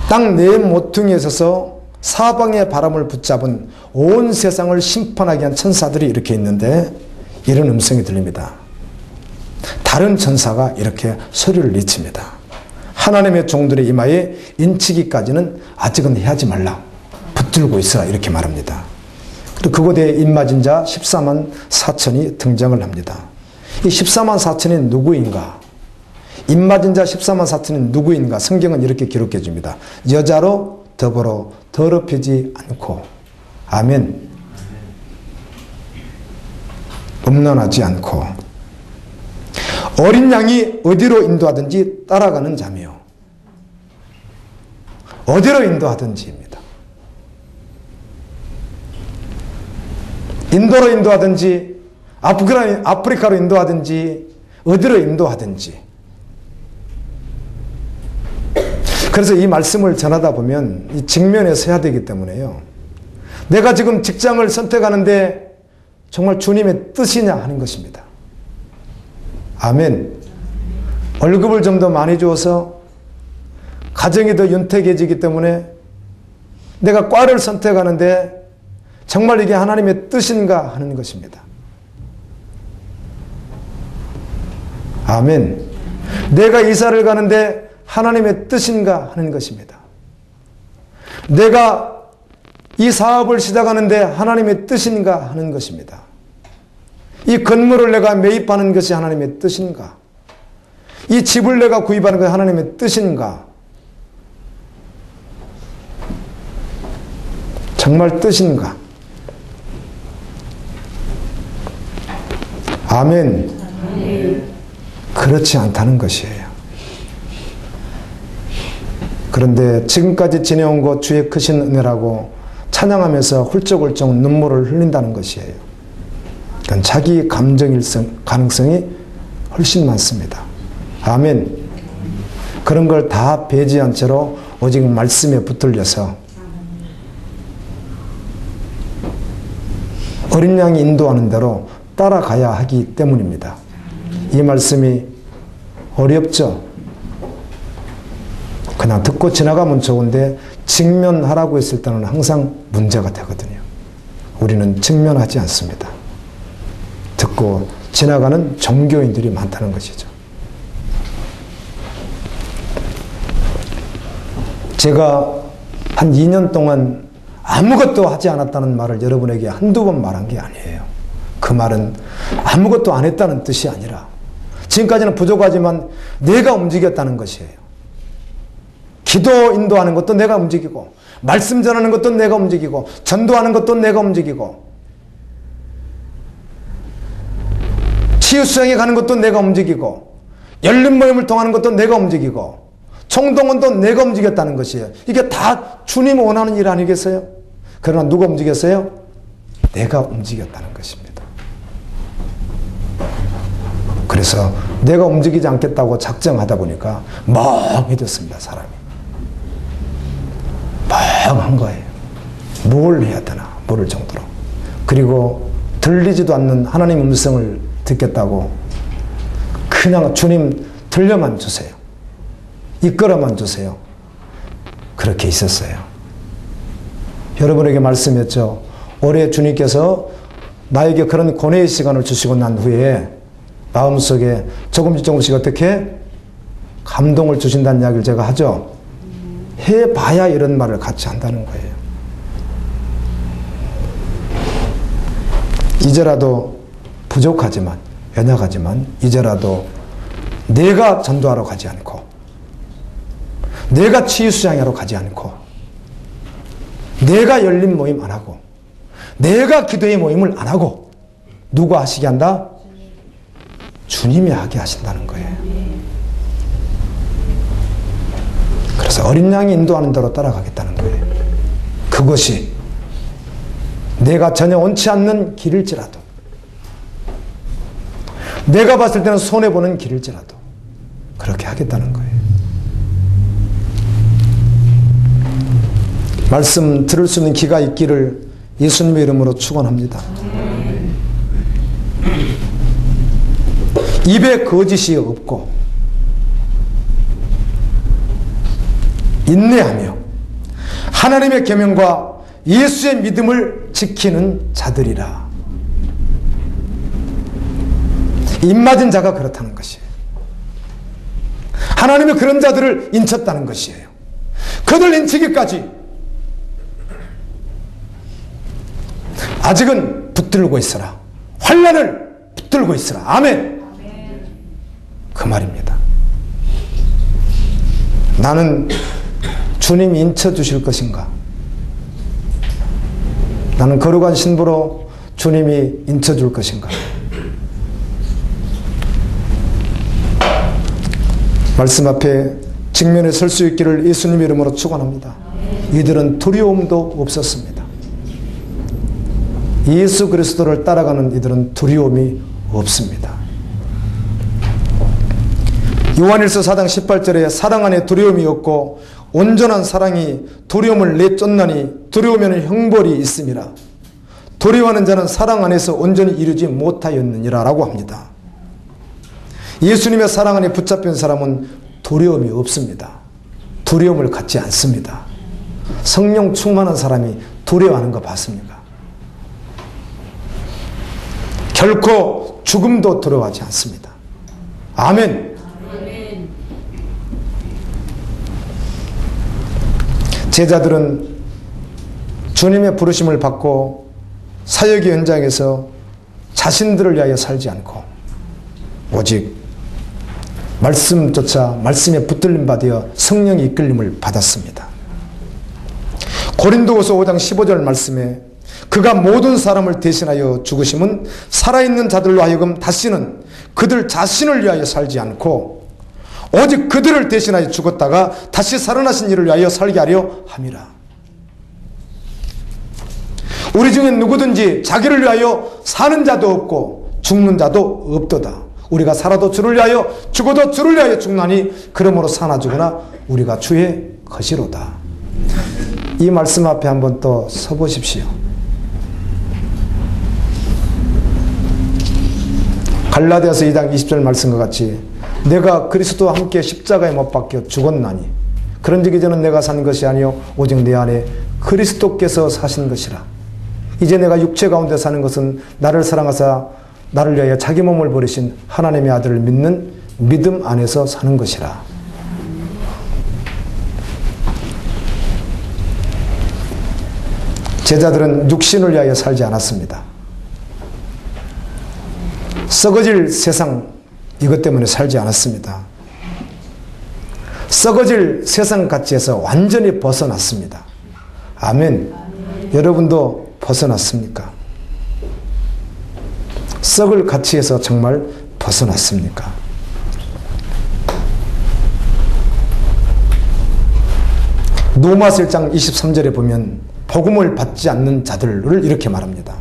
땅 네 모퉁이에 서서 사방의 바람을 붙잡은 온 세상을 심판하게 한 천사들이 이렇게 있는데 이런 음성이 들립니다. 다른 천사가 이렇게 소리를 내칩니다. 하나님의 종들의 이마에 인치기까지는 아직은 해하지 말라. 붙들고 있어라. 이렇게 말합니다. 그리고 그곳에 입맞은 자 14만 4천이 등장을 합니다. 이 14만 4천이 누구인가? 입맞은 자 14만 4천이 누구인가? 성경은 이렇게 기록해 줍니다. 여자로 더불어 더럽히지 않고 아멘. 음란하지 않고 어린 양이 어디로 인도하든지 따라가는 자며 어디로 인도하든지입니다. 인도로 인도하든지 아프리카로 인도하든지 어디로 인도하든지. 그래서 이 말씀을 전하다 보면 이 직면에서 해야 되기 때문에요. 내가 지금 직장을 선택하는데 정말 주님의 뜻이냐 하는 것입니다. 아멘. 월급을 좀 더 많이 주어서 가정이 더 윤택해지기 때문에 내가 과를 선택하는데 정말 이게 하나님의 뜻인가 하는 것입니다. 아멘. 내가 이사를 가는데 하나님의 뜻인가 하는 것입니다. 내가 이 사업을 시작하는데 하나님의 뜻인가 하는 것입니다. 이 건물을 내가 매입하는 것이 하나님의 뜻인가? 이 집을 내가 구입하는 것이 하나님의 뜻인가? 정말 뜻인가? 아멘. 그렇지 않다는 것이에요. 그런데 지금까지 지내온 것 주의 크신 은혜라고 찬양하면서 훌쩍훌쩍 눈물을 흘린다는 것이에요. 그건 자기 감정일 가능성이 훨씬 많습니다. 아멘. 그런 걸 다 배제한 채로 오직 말씀에 붙들려서 어린 양이 인도하는 대로 따라가야 하기 때문입니다. 이 말씀이 어렵죠? 그냥 듣고 지나가면 좋은데 직면하라고 했을 때는 항상 문제가 되거든요. 우리는 직면하지 않습니다. 듣고 지나가는 종교인들이 많다는 것이죠. 제가 한 2년 동안 아무것도 하지 않았다는 말을 여러분에게 한두 번 말한 게 아니에요. 그 말은 아무것도 안 했다는 뜻이 아니라 지금까지는 부족하지만 내가 움직였다는 것이에요. 기도 인도하는 것도 내가 움직이고 말씀 전하는 것도 내가 움직이고 전도하는 것도 내가 움직이고 치유수양에 가는 것도 내가 움직이고 열린 모임을 통하는 것도 내가 움직이고 총동원도 내가 움직였다는 것이에요. 이게 다 주님 원하는 일 아니겠어요? 그러나 누가 움직였어요? 내가 움직였다는 것입니다. 그래서 내가 움직이지 않겠다고 작정하다 보니까 멍해졌습니다. 사람이. 멍한 거예요. 뭘 해야 되나 모를 정도로. 그리고 들리지도 않는 하나님 음성을 듣겠다고 그냥 주님 들려만 주세요. 이끌어만 주세요. 그렇게 있었어요. 여러분에게 말씀했죠. 올해 주님께서 나에게 그런 고뇌의 시간을 주시고 난 후에 마음속에 조금씩 어떻게 감동을 주신다는 이야기를 제가 하죠. 해봐야 이런 말을 같이 한다는 거예요. 이제라도 부족하지만 연약하지만 이제라도 내가 전도하러 가지 않고 내가 치유수양하러 가지 않고 내가 열린 모임 안 하고 내가 기도의 모임을 안 하고 누가 하시게 한다? 주님이 하게 하신다는 거예요. 그래서 어린 양이 인도하는 대로 따라가겠다는 거예요. 그것이 내가 전혀 원치 않는 길일지라도 내가 봤을 때는 손해보는 길일지라도 그렇게 하겠다는 거예요. 말씀 들을 수 있는 귀가 있기를 예수님의 이름으로 축원합니다. 입에 거짓이 없고 인내하며 하나님의 계명과 예수의 믿음을 지키는 자들이라. 입맞은 자가 그렇다는 것이에요. 하나님의 그런 자들을 인쳤다는 것이에요. 그들 인치기까지 아직은 붙들고 있어라. 환난을 붙들고 있어라. 아멘. 그 말입니다. 나는 주님이 인쳐주실 것인가? 나는 거룩한 신부로 주님이 인쳐줄 것인가? 말씀 앞에 직면에 설 수 있기를 예수님 이름으로 축원합니다. 이들은 두려움도 없었습니다. 예수 그리스도를 따라가는 이들은 두려움이 없습니다. 요한일서 4장 18절에 사랑 안에 두려움이 없고 온전한 사랑이 두려움을 내쫓나니 두려우면 형벌이 있음이라. 두려워하는 자는 사랑 안에서 온전히 이루지 못하였느니라 라고 합니다. 예수님의 사랑 안에 붙잡힌 사람은 두려움이 없습니다. 두려움을 갖지 않습니다. 성령 충만한 사람이 두려워하는 거 봤습니까? 결코 죽음도 두려워하지 않습니다. 아멘. 제자들은 주님의 부르심을 받고 사역의 현장에서 자신들을 위하여 살지 않고 오직 말씀조차 말씀에 붙들림 받아 성령의 이끌림을 받았습니다. 고린도후서 5장 15절 말씀에 그가 모든 사람을 대신하여 죽으심은 살아있는 자들로 하여금 다시는 그들 자신을 위하여 살지 않고 오직 그들을 대신하여 죽었다가 다시 살아나신 이를 위하여 살게 하려 함이라. 우리 중에 누구든지 자기를 위하여 사는 자도 없고 죽는 자도 없도다. 우리가 살아도 주를 위하여 죽어도 주를 위하여 죽나니 그러므로 사나 죽으나 우리가 주의 것이로다. 이 말씀 앞에 한번 또 서보십시오. 갈라디아서 2장 20절 말씀과 같이 내가 그리스도와 함께 십자가에 못 박혀 죽었나니 그런즉 이제는 내가 산 것이 아니요 오직 내 안에 그리스도께서 사신 것이라. 이제 내가 육체 가운데 사는 것은 나를 사랑하사 나를 위하여 자기 몸을 버리신 하나님의 아들을 믿는 믿음 안에서 사는 것이라. 제자들은 육신을 위하여 살지 않았습니다. 썩어질 세상 이것 때문에 살지 않았습니다. 썩어질 세상 가치에서 완전히 벗어났습니다. 아멘. 여러분도 벗어났습니까? 썩을 가치에서 정말 벗어났습니까? 로마서 1장 23절에 보면 복음을 받지 않는 자들을 이렇게 말합니다.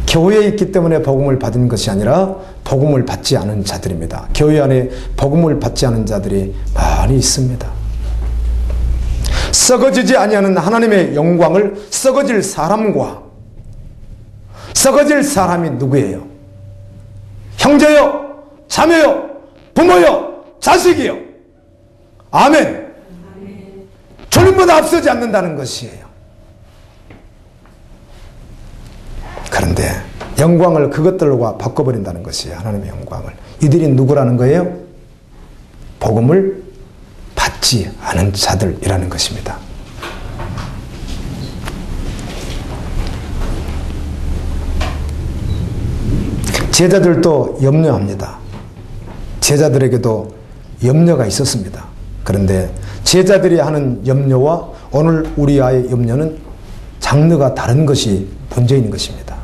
교회에 있기 때문에 복음을 받은 것이 아니라 복음을 받지 않은 자들입니다. 교회 안에 복음을 받지 않은 자들이 많이 있습니다. 썩어지지 아니하는 하나님의 영광을 썩어질 사람과 썩어질 사람이 누구예요? 형제요, 자매요, 부모요, 자식이요. 아멘. 주님보다 앞서지 않는다는 것이에요. 그런데 영광을 그것들과 바꿔버린다는 것이에요. 하나님의 영광을. 이들이 누구라는 거예요? 복음을 받지 않은 자들이라는 것입니다. 제자들도 염려합니다. 제자들에게도 염려가 있었습니다. 그런데 제자들이 하는 염려와 오늘 우리와의 염려는 장르가 다른 것이 문제인 것입니다.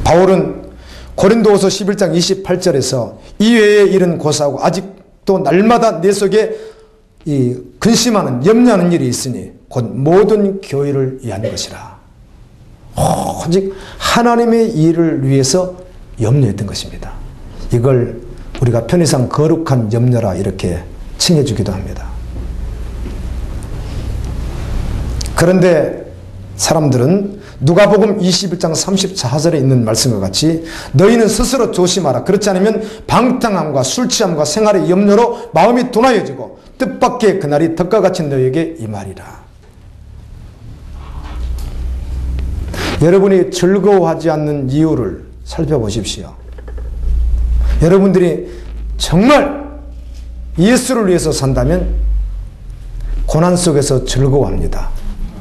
바울은 고린도후서 11장 28절에서 이외의 일은 고사하고 아직도 날마다 내 속에 이 근심하는 염려하는 일이 있으니 곧 모든 교회를 위한 것이라. 오직 하나님의 일을 위해서 염려했던 것입니다. 이걸 우리가 편의상 거룩한 염려라 이렇게 칭해주기도 합니다. 그런데 사람들은 누가복음 21장 34절에 있는 말씀과 같이 너희는 스스로 조심하라. 그렇지 않으면 방탕함과 술취함과 생활의 염려로 마음이 둔하여지고 뜻밖의 그날이 덕과 같이 너희에게 임하리라. 여러분이 즐거워하지 않는 이유를 살펴보십시오. 여러분들이 정말 예수를 위해서 산다면 고난 속에서 즐거워합니다.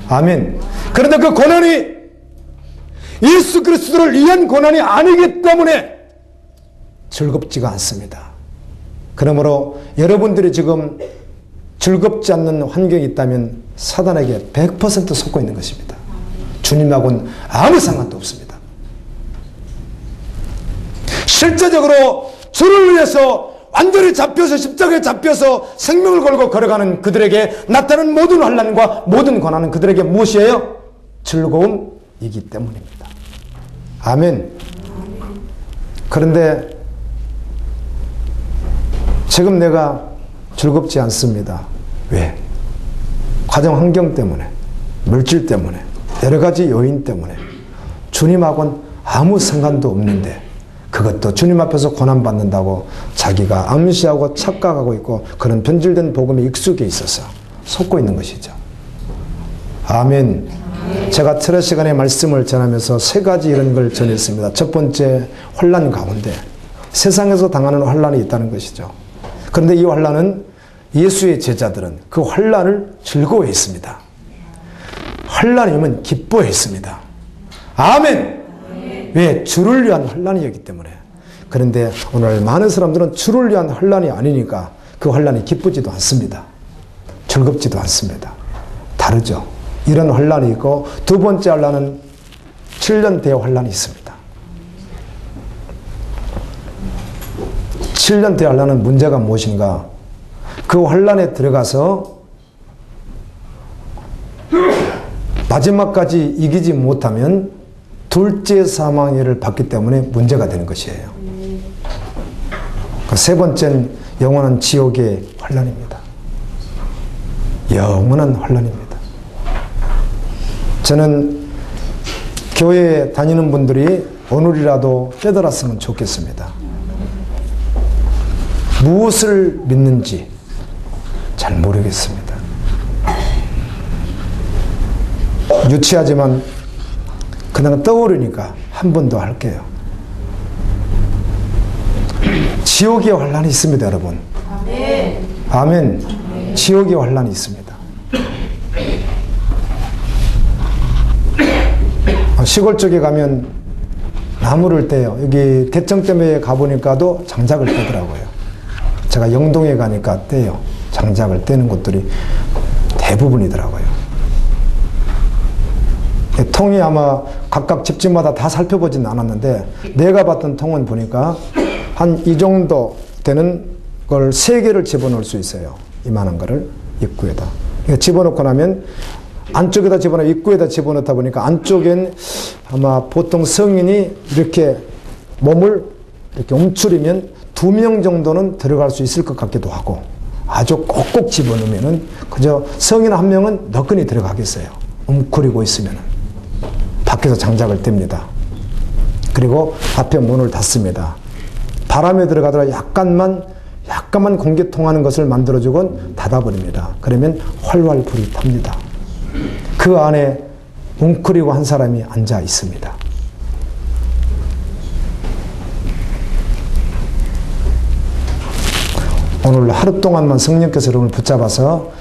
아멘. 그런데 그 고난이 예수 그리스도를 위한 고난이 아니기 때문에 즐겁지가 않습니다. 그러므로 여러분들이 지금 즐겁지 않는 환경이 있다면 사단에게 100% 속고 있는 것입니다. 주님하고는 아무 상관도 없습니다. 실제적으로 주를 위해서 완전히 잡혀서 십자가에 잡혀서 생명을 걸고 걸어가는 그들에게 나타나는 모든 환난과 모든 고난은 그들에게 무엇이에요? 즐거움이기 때문입니다. 아멘. 그런데 지금 내가 즐겁지 않습니다. 왜? 가정 환경 때문에, 물질 때문에, 여러 가지 요인 때문에 주님하고는 아무 상관도 없는데 그것도 주님 앞에서 고난받는다고 자기가 암시하고 착각하고 있고 그런 변질된 복음에 익숙해 있어서 속고 있는 것이죠. 아멘. 제가 철회 시간에 말씀을 전하면서 세 가지 이런 걸 전했습니다. 첫 번째, 환난 가운데 세상에서 당하는 환난이 있다는 것이죠. 그런데 이 환난은 예수의 제자들은 그 환난을 즐거워했습니다. 환난이면 기뻐했습니다. 아멘. 왜? 주를 위한 환난이었기 때문에. 그런데 오늘 많은 사람들은 주를 위한 환난이 아니니까 그 환난이 기쁘지도 않습니다. 즐겁지도 않습니다. 다르죠. 이런 환난이 있고 두 번째 환난은 7년 대의 환난이 있습니다. 7년 대의 환난은 문제가 무엇인가? 그 환난에 들어가서 마지막까지 이기지 못하면 둘째 사망을 받기 때문에 문제가 되는 것이에요. 세 번째는 영원한 지옥의 환난입니다. 영원한 환난입니다. 저는 교회에 다니는 분들이 오늘이라도 깨달았으면 좋겠습니다. 무엇을 믿는지 잘 모르겠습니다. 유치하지만 그냥 떠오르니까 한 번 더 할게요. 지옥의 환난이 있습니다, 여러분. 아멘. 아멘. 지옥의 환난이 있습니다. 시골 쪽에 가면 나무를 떼요. 여기 대청댐에 가보니까도 장작을 떼더라고요. 제가 영동에 가니까 떼요. 장작을 떼는 곳들이 대부분이더라고요. 통이 아마 각각 집집마다 다 살펴보진 않았는데 내가 봤던 통은 보니까 한 이 정도 되는 걸 3개를 집어넣을 수 있어요. 이만한 거를. 입구에다. 집어넣고 나면 안쪽에다 집어넣어 입구에다 집어넣다 보니까 안쪽엔 아마 보통 성인이 이렇게 몸을 이렇게 움츠리면 2명 정도는 들어갈 수 있을 것 같기도 하고, 아주 꼭꼭 집어넣으면은 그저 성인 1명은 너끈히 들어가겠어요. 웅크리고 있으면은. 밖에서 장작을 뗍니다. 그리고 앞에 문을 닫습니다. 바람에 들어가다가 약간만 공기 통하는 것을 만들어주곤 닫아버립니다. 그러면 활활 불이 탑니다. 그 안에 웅크리고 한 사람이 앉아 있습니다. 오늘 하루 동안만 성령께서 여러분을 붙잡아서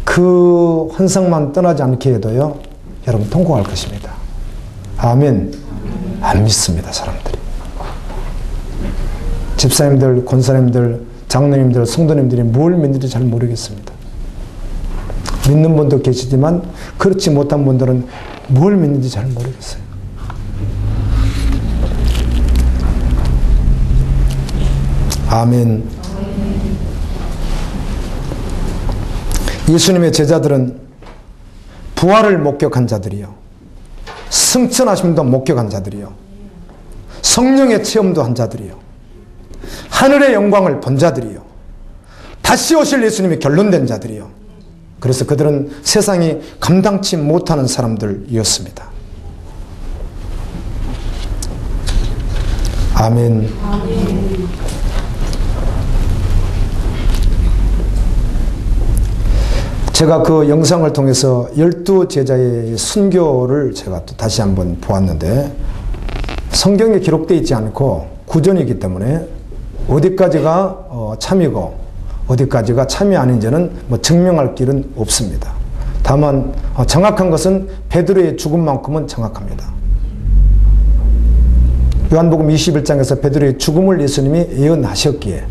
그 환상만 떠나지 않게 해도요, 여러분 통곡할 것입니다. 아멘. 안 믿습니다, 사람들이. 집사님들, 권사님들, 장로님들, 성도님들이 뭘 믿는지 잘 모르겠습니다. 믿는 분도 계시지만 그렇지 못한 분들은 뭘 믿는지 잘 모르겠어요. 아멘. 예수님의 제자들은 부활을 목격한 자들이요, 승천하심도 목격한 자들이요, 성령의 체험도 한 자들이요, 하늘의 영광을 본 자들이요, 다시 오실 예수님이 결론된 자들이요. 그래서 그들은 세상이 감당치 못하는 사람들이었습니다. 아멘. 아멘. 제가 그 영상을 통해서 12제자의 순교를 제가 또 다시 한번 보았는데, 성경에 기록되어 있지 않고 구전이기 때문에 어디까지가 참이고 어디까지가 참이 아닌지는 뭐 증명할 길은 없습니다. 다만 정확한 것은 베드로의 죽음만큼은 정확합니다. 요한복음 21장에서 베드로의 죽음을 예수님이 예언하셨기에,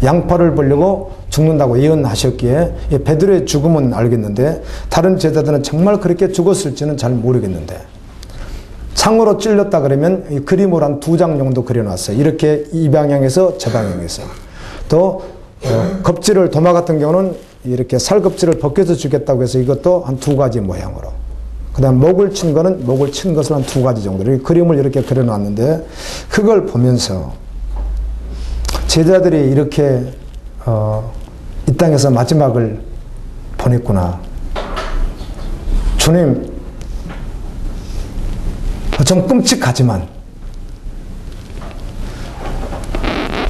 양팔을 벌려고 죽는다고 예언하셨기에 베드로의 죽음은 알겠는데, 다른 제자들은 정말 그렇게 죽었을지는 잘 모르겠는데, 창으로 찔렸다 그러면 이 그림으로 한 2장 정도 그려놨어요. 이렇게 이 방향에서 저 방향에서. 또 겁질을, 도마 같은 경우는 이렇게 살껍질을 벗겨서 주겠다고 해서 이것도 한 2가지 모양으로. 그 다음 목을 친 거는 목을 친 것을 한 2가지 정도. 이렇게 그림을 이렇게 그려놨는데, 그걸 보면서 제자들이 이렇게 이 땅에서 마지막을 보냈구나. 주님, 좀 끔찍하지만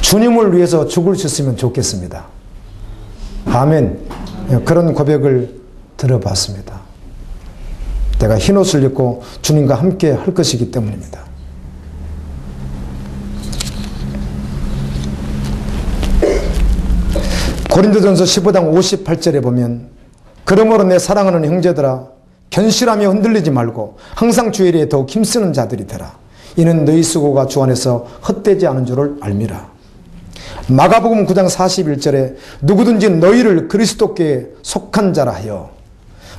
주님을 위해서 죽을 수 있으면 좋겠습니다. 아멘. 그런 고백을 들어봤습니다. 내가 흰옷을 입고 주님과 함께 할 것이기 때문입니다. 고린도전서 15장 58절에 보면, 그러므로 내 사랑하는 형제들아, 견실하며 흔들리지 말고 항상 주 일에 더욱 힘쓰는 자들이 되라. 이는 너희 수고가 주 안에서 헛되지 않은 줄을 알미라. 마가복음 9장 41절에 누구든지 너희를 그리스도께 속한 자라 하여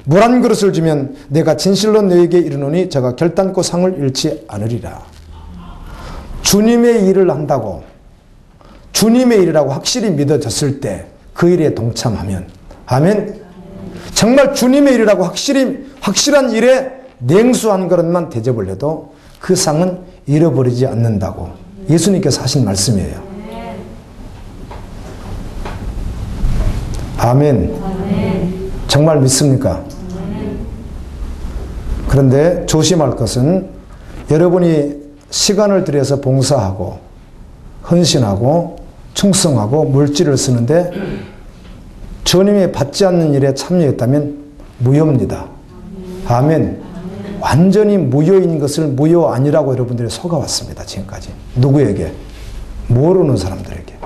물 한 그릇을 주면 내가 진실로 너희에게 이르노니 저가 결단코 상을 잃지 않으리라. 주님의 일을 한다고, 주님의 일이라고 확실히 믿어졌을 때 그 일에 동참하면, 아멘. 정말 주님의 일이라고 확실한 일에 냉수한 그릇만 대접을 해도 그 상은 잃어버리지 않는다고 예수님께서 하신 말씀이에요. 아멘. 정말 믿습니까? 그런데 조심할 것은, 여러분이 시간을 들여서 봉사하고 헌신하고 충성하고 물질을 쓰는데 주님이 받지 않는 일에 참여했다면 무효입니다. 아멘. 완전히 무효인 것을 무효 아니라고 여러분들이 속아왔습니다. 지금까지. 누구에게? 모르는 사람들에게.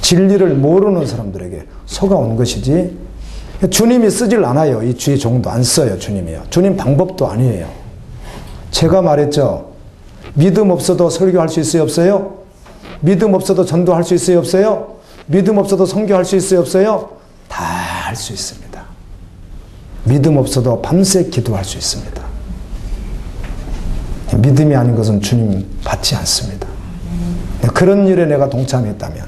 진리를 모르는 사람들에게 속아온 것이지, 주님이 쓰질 않아요. 이 주의 종도 안 써요. 주님이요. 주님 방법도 아니에요. 제가 말했죠. 믿음 없어도 설교할 수 있어요? 없어요? 믿음 없어도 전도할 수 있어요? 없어요? 믿음 없어도 선교할 수 있어요? 없어요? 다 할 수 있습니다. 믿음 없어도 밤새 기도할 수 있습니다. 믿음이 아닌 것은 주님 받지 않습니다. 그런 일에 내가 동참했다면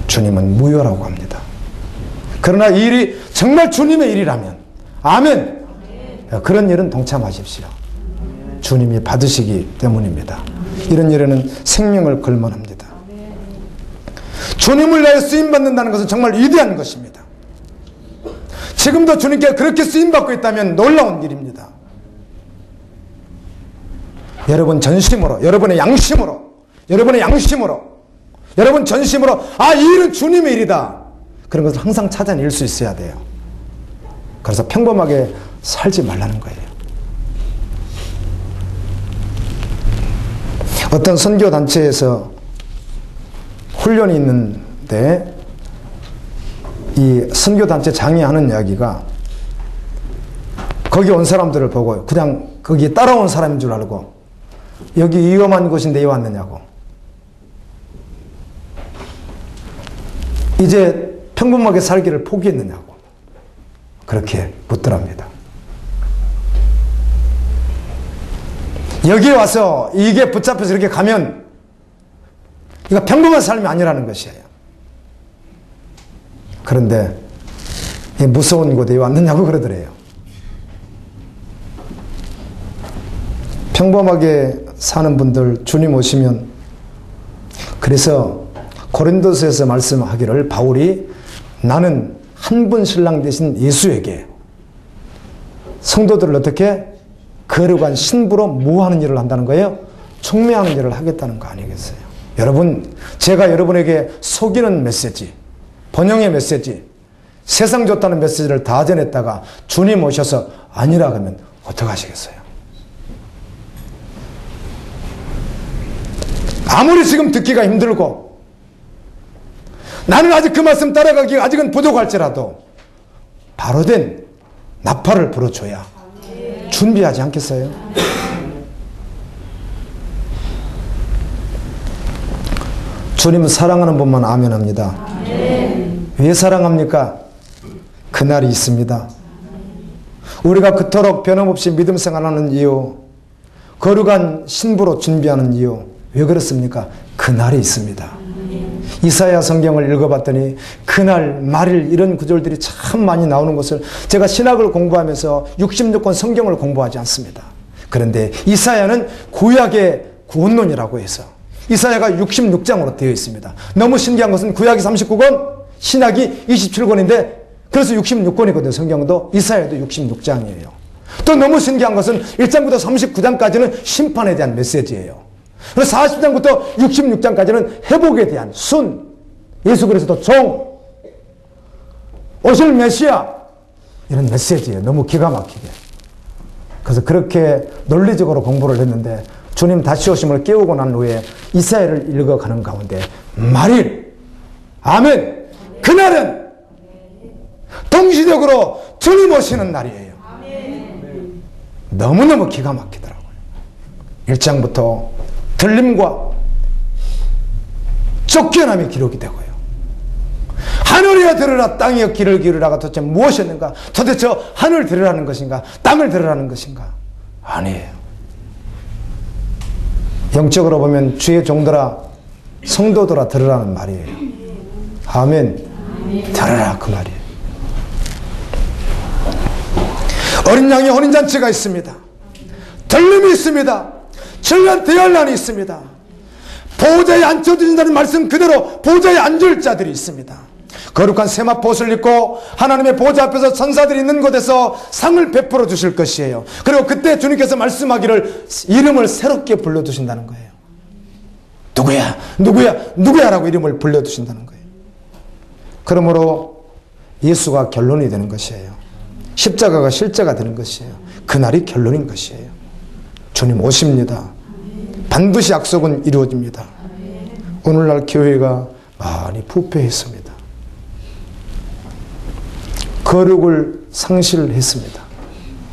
주님은 무효라고 합니다. 그러나 이 일이 정말 주님의 일이라면, 아멘. 그런 일은 동참하십시오. 주님이 받으시기 때문입니다. 이런 일에는 생명을 걸만합니다. 주님을 위하여 쓰임받는다는 것은 정말 위대한 것입니다. 지금도 주님께 그렇게 쓰임받고 있다면 놀라운 일입니다. 여러분 전심으로, 여러분의 양심으로, 여러분 전심으로, 이 일은 주님의 일이다, 그런 것을 항상 찾아낼 수 있어야 돼요. 그래서 평범하게 살지 말라는 거예요. 어떤 선교단체에서 훈련이 있는데 이 선교단체 장이 하는 이야기가, 거기 온 사람들을 보고 그냥 거기에 따라온 사람인 줄 알고, 여기 위험한 곳인데 왜 왔느냐고, 이제 평범하게 살기를 포기했느냐고 그렇게 묻더랍니다. 여기에 와서 이게 붙잡혀서 이렇게 가면 이거 평범한 삶이 아니라는 것이에요. 그런데 이 무서운 곳에 왔느냐고 그러더래요. 평범하게 사는 분들 주님 오시면, 그래서 고린도서에서 말씀하기를 바울이 나는 한 분 신랑 되신 예수에게 성도들을 어떻게 거룩한 신부로 모하는 일을 한다는 거예요? 촉매하는 일을 하겠다는 거 아니겠어요? 여러분, 제가 여러분에게 속이는 메시지, 번영의 메시지, 세상 좋다는 메시지를 다 전했다가 주님 오셔서 아니라 그러면 어떡하시겠어요? 아무리 지금 듣기가 힘들고 나는 아직 그 말씀 따라가기가 아직은 부족할지라도 바로 된 나팔을 불어줘야 준비하지 않겠어요? 주님은 사랑하는 분만 아멘 합니다. 왜 사랑합니까? 그날이 있습니다. 우리가 그토록 변함없이 믿음 생활하는 이유, 거룩한 신부로 준비하는 이유, 왜 그렇습니까? 그날이 있습니다. 이사야 성경을 읽어봤더니 그날, 말일, 이런 구절들이 참 많이 나오는 것을, 제가 신학을 공부하면서 66권 성경을 공부하지 않습니다. 그런데 이사야는 구약의 구원론이라고 해서 이사야가 66장으로 되어 있습니다. 너무 신기한 것은 구약이 39권, 신약이 27권인데 그래서 66권이거든요. 성경도. 이사야도 66장이에요. 또 너무 신기한 것은 1장부터 39장까지는 심판에 대한 메시지예요. 그래서 40장부터 66장까지는 회복에 대한 순, 예수 그리스도 종, 오실 메시아, 이런 메시지예요. 너무 기가 막히게. 그래서 그렇게 논리적으로 공부를 했는데 주님 다시 오심을 깨우고 난 후에 이사야를 읽어가는 가운데 말일, 아멘, 그날은 동시적으로 주님 오시는 날이에요. 너무너무 기가 막히더라고요. 1장부터 들림과 쫓겨남이 기록이 되고요. 하늘이여 들으라, 땅이여 귀를 기울이라가 도대체 무엇이었는가? 도대체 하늘 들으라는 것인가? 땅을 들으라는 것인가? 아니에요. 영적으로 보면 주의 종들아, 성도들아 들으라는 말이에요. 아멘. 들으라, 그 말이에요. 어린 양의 혼인잔치가 있습니다. 들림이 있습니다. 철난 대환란이 있습니다. 보좌에 앉혀주신다는 말씀 그대로 보좌에 앉을 자들이 있습니다. 거룩한 세마포옷을 입고 하나님의 보좌 앞에서 천사들이 있는 곳에서 상을 베풀어 주실 것이에요. 그리고 그때 주님께서 말씀하기를 이름을 새롭게 불러주신다는 거예요. 누구야, 누구야, 누구야라고 이름을 불러주신다는 거예요. 그러므로 예수가 결론이 되는 것이에요. 십자가가 실제가 되는 것이에요. 그날이 결론인 것이에요. 주님 오십니다. 반드시 약속은 이루어집니다. 오늘날 교회가 많이 부패했습니다. 거룩을 상실했습니다.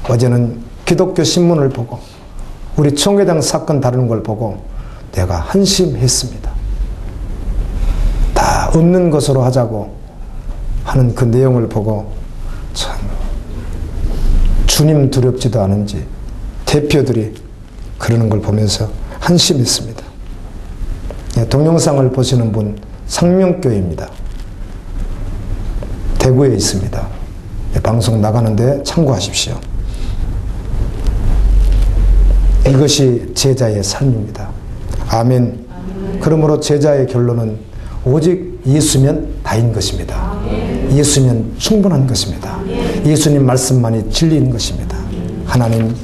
어제는 기독교 신문을 보고 우리 청계당 사건 다루는 걸 보고 내가 한심했습니다. 다 없는 것으로 하자고 하는 그 내용을 보고 참 주님 두렵지도 않은지 대표들이 그러는 걸 보면서 한심했습니다. 동영상을 보시는 분 상명교회입니다. 대구에 있습니다. 방송 나가는데 참고하십시오. 이것이 제자의 삶입니다. 아멘. 그러므로 제자의 결론은 오직 예수면 다인 것입니다. 예수면 충분한 것입니다. 예수님 말씀만이 진리인 것입니다. 하나님